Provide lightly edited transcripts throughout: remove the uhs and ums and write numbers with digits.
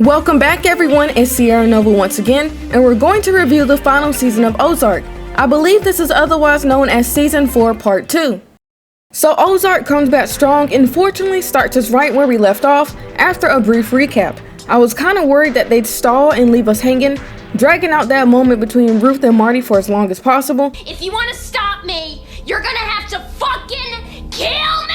Welcome back everyone, it's Sierra Nova once again, and we're going to review the final season of Ozark. I believe this is otherwise known as Season 4 Part 2. So Ozark comes back strong and fortunately starts us right where we left off after a brief recap. I was kinda worried that they'd stall and leave us hanging, dragging out that moment between Ruth and Marty for as long as possible. If you want to stop me, you're gonna have to fucking kill me!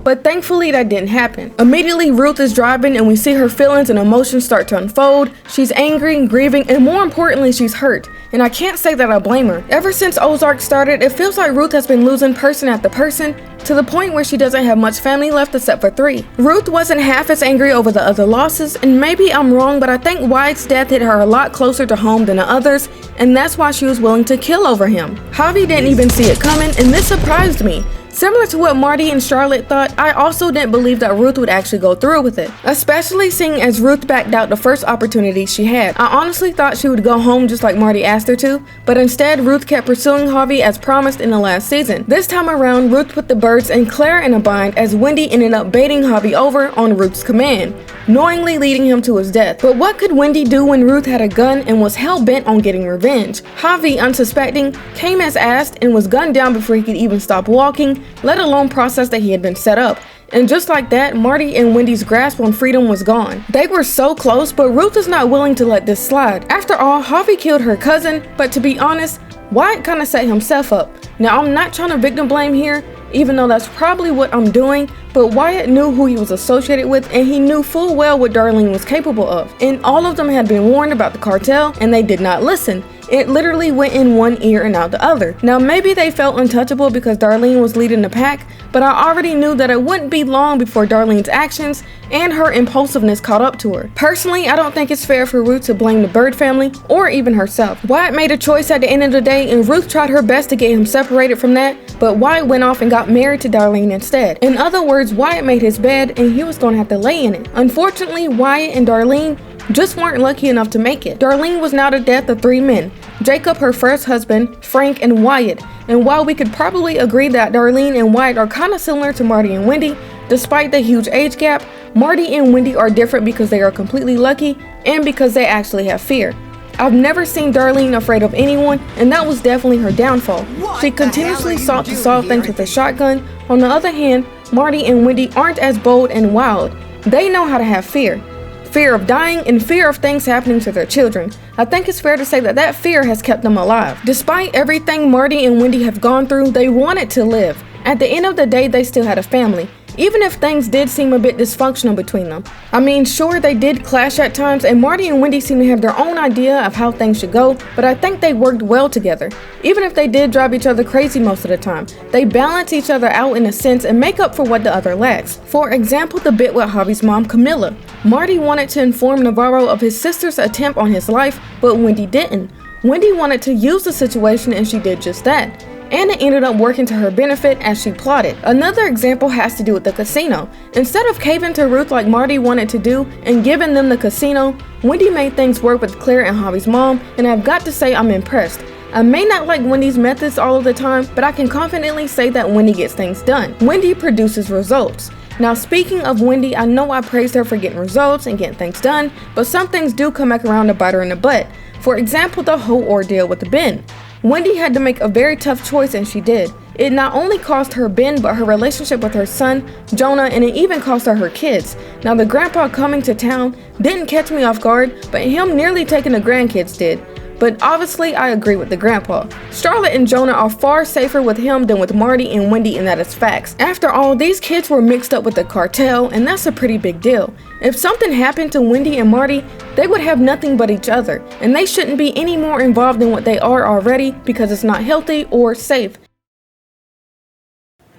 But thankfully that didn't happen. Immediately Ruth is driving and we see her feelings and emotions start to unfold. She's angry, grieving, and more importantly she's hurt. And I can't say that I blame her. Ever since Ozark started, it feels like Ruth has been losing person after person to the point where she doesn't have much family left except for 3. Ruth wasn't half as angry over the other losses, and maybe I'm wrong, but I think Wyatt's death hit her a lot closer to home than the others, and that's why she was willing to kill over him. Javi didn't even see it coming, and this surprised me. Similar to what Marty and Charlotte thought, I also didn't believe that Ruth would actually go through with it. Especially seeing as Ruth backed out the first opportunity she had. I honestly thought she would go home just like Marty asked her to, but instead Ruth kept pursuing Javi as promised in the last season. This time around, Ruth put the birds and Claire in a bind as Wendy ended up baiting Javi over on Ruth's command, knowingly leading him to his death. But what could Wendy do when Ruth had a gun and was hell-bent on getting revenge? Javi, unsuspecting, came as asked and was gunned down before he could even stop walking, let alone process that he had been set up. And just like that, Marty and Wendy's grasp on freedom was gone. They were so close, but Ruth is not willing to let this slide. After all, Javi killed her cousin, but to be honest, Wyatt kinda set himself up. Now I'm not trying to victim blame here, even though that's probably what I'm doing, but Wyatt knew who he was associated with and he knew full well what Darlene was capable of. And all of them had been warned about the cartel and they did not listen. It literally went in one ear and out the other. Now maybe they felt untouchable because Darlene was leading the pack, but I already knew that it wouldn't be long before Darlene's actions and her impulsiveness caught up to her. Personally, I don't think it's fair for Ruth to blame the Bird family or even herself. Wyatt made a choice at the end of the day and Ruth tried her best to get him separated from that, but Wyatt went off and got married to Darlene instead. In other words, Wyatt made his bed and he was going to have to lay in it. Unfortunately, Wyatt and Darlene just weren't lucky enough to make it. Darlene was now the death of 3 men. Jacob, her first husband, Frank, and Wyatt. And while we could probably agree that Darlene and Wyatt are kinda similar to Marty and Wendy, despite the huge age gap, Marty and Wendy are different because they are completely lucky and because they actually have fear. I've never seen Darlene afraid of anyone, and that was definitely her downfall. She continuously sought to solve things with a shotgun. On the other hand, Marty and Wendy aren't as bold and wild. They know how to have fear. Fear of dying and fear of things happening to their children. I think it's fair to say that that fear has kept them alive. Despite everything Marty and Wendy have gone through, they wanted to live. At the end of the day, they still had a family, even if things did seem a bit dysfunctional between them. I mean, sure, they did clash at times, and Marty and Wendy seem to have their own idea of how things should go, but I think they worked well together. Even if they did drive each other crazy most of the time, they balance each other out in a sense and make up for what the other lacks. For example, the bit with Javi's mom, Camilla. Marty wanted to inform Navarro of his sister's attempt on his life, but Wendy didn't. Wendy wanted to use the situation and she did just that. And it ended up working to her benefit as she plotted. Another example has to do with the casino. Instead of caving to Ruth like Marty wanted to do and giving them the casino, Wendy made things work with Claire and Javi's mom, and I've got to say I'm impressed. I may not like Wendy's methods all of the time, but I can confidently say that Wendy gets things done. Wendy produces results. Now speaking of Wendy, I know I praised her for getting results and getting things done, but some things do come back around to bite her in the butt. For example, the whole ordeal with the bin. Wendy had to make a very tough choice and she did. It not only cost her Ben, but her relationship with her son, Jonah, and it even cost her kids. Now the grandpa coming to town didn't catch me off guard, but him nearly taking the grandkids did. But obviously I agree with the grandpa. Charlotte and Jonah are far safer with him than with Marty and Wendy, and that is facts. After all, these kids were mixed up with the cartel, and that's a pretty big deal. If something happened to Wendy and Marty, they would have nothing but each other, and they shouldn't be any more involved than what they are already because it's not healthy or safe.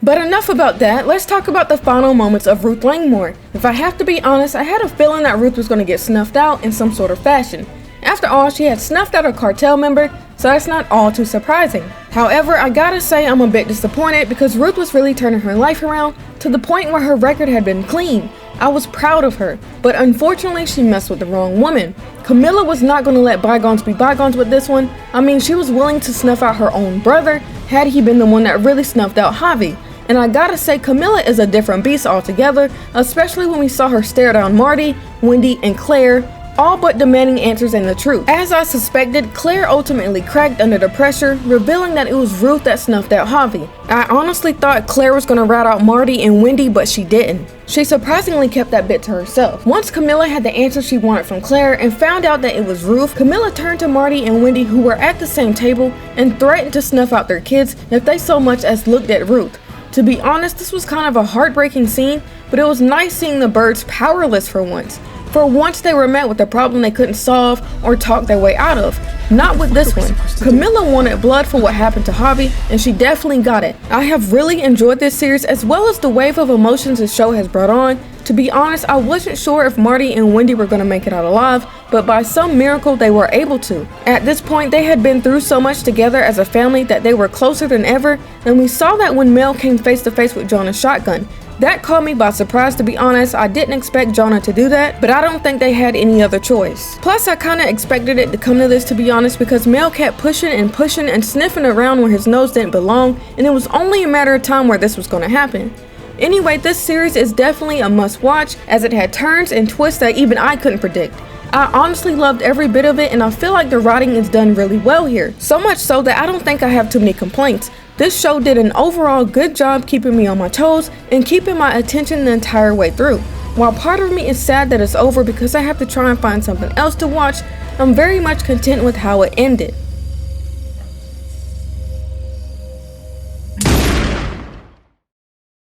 But enough about that, let's talk about the final moments of Ruth Langmore. If I have to be honest, I had a feeling that Ruth was going to get snuffed out in some sort of fashion. After all, she had snuffed out a cartel member, so that's not all too surprising. However, I gotta say I'm a bit disappointed because Ruth was really turning her life around to the point where her record had been clean. I was proud of her, but unfortunately she messed with the wrong woman. Camilla was not going to let bygones be bygones with this one. I mean, she was willing to snuff out her own brother had he been the one that really snuffed out Javi. And I gotta say, Camilla is a different beast altogether, especially when we saw her stare down Marty, Wendy, and Claire, all but demanding answers and the truth. As I suspected, Claire ultimately cracked under the pressure, revealing that it was Ruth that snuffed out Javi. I honestly thought Claire was gonna rat out Marty and Wendy, but she didn't. She surprisingly kept that bit to herself. Once Camilla had the answer she wanted from Claire and found out that it was Ruth, Camilla turned to Marty and Wendy, who were at the same table, and threatened to snuff out their kids if they so much as looked at Ruth. To be honest, this was kind of a heartbreaking scene, but it was nice seeing the birds powerless for once. For once they were met with a problem they couldn't solve or talk their way out of. Not with this one. Camilla wanted blood for what happened to Javi, and she definitely got it. I have really enjoyed this series as well as the wave of emotions the show has brought on. To be honest, I wasn't sure if Marty and Wendy were going to make it out alive, but by some miracle they were able to. At this point, they had been through so much together as a family that they were closer than ever, and we saw that when Mel came face to face with Jonah's shotgun. That caught me by surprise, to be honest. I didn't expect Jonah to do that, but I don't think they had any other choice. Plus, I kinda expected it to come to this, to be honest, because Mel kept pushing and sniffing around where his nose didn't belong, and it was only a matter of time where this was gonna happen. Anyway, this series is definitely a must watch, as it had turns and twists that even I couldn't predict. I honestly loved every bit of it, and I feel like the writing is done really well here. So much so that I don't think I have too many complaints. This show did an overall good job keeping me on my toes and keeping my attention the entire way through. While part of me is sad that it's over because I have to try and find something else to watch, I'm very much content with how it ended.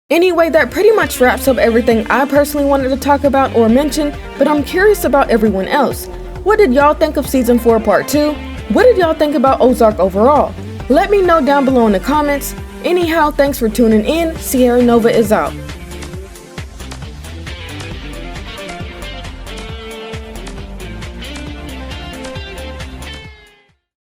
Anyway, that pretty much wraps up everything I personally wanted to talk about or mention, but I'm curious about everyone else. What did y'all think of Season 4 Part 2? What did y'all think about Ozark overall? Let me know down below in the comments. Anyhow, thanks for tuning in. Sierra Nova is out.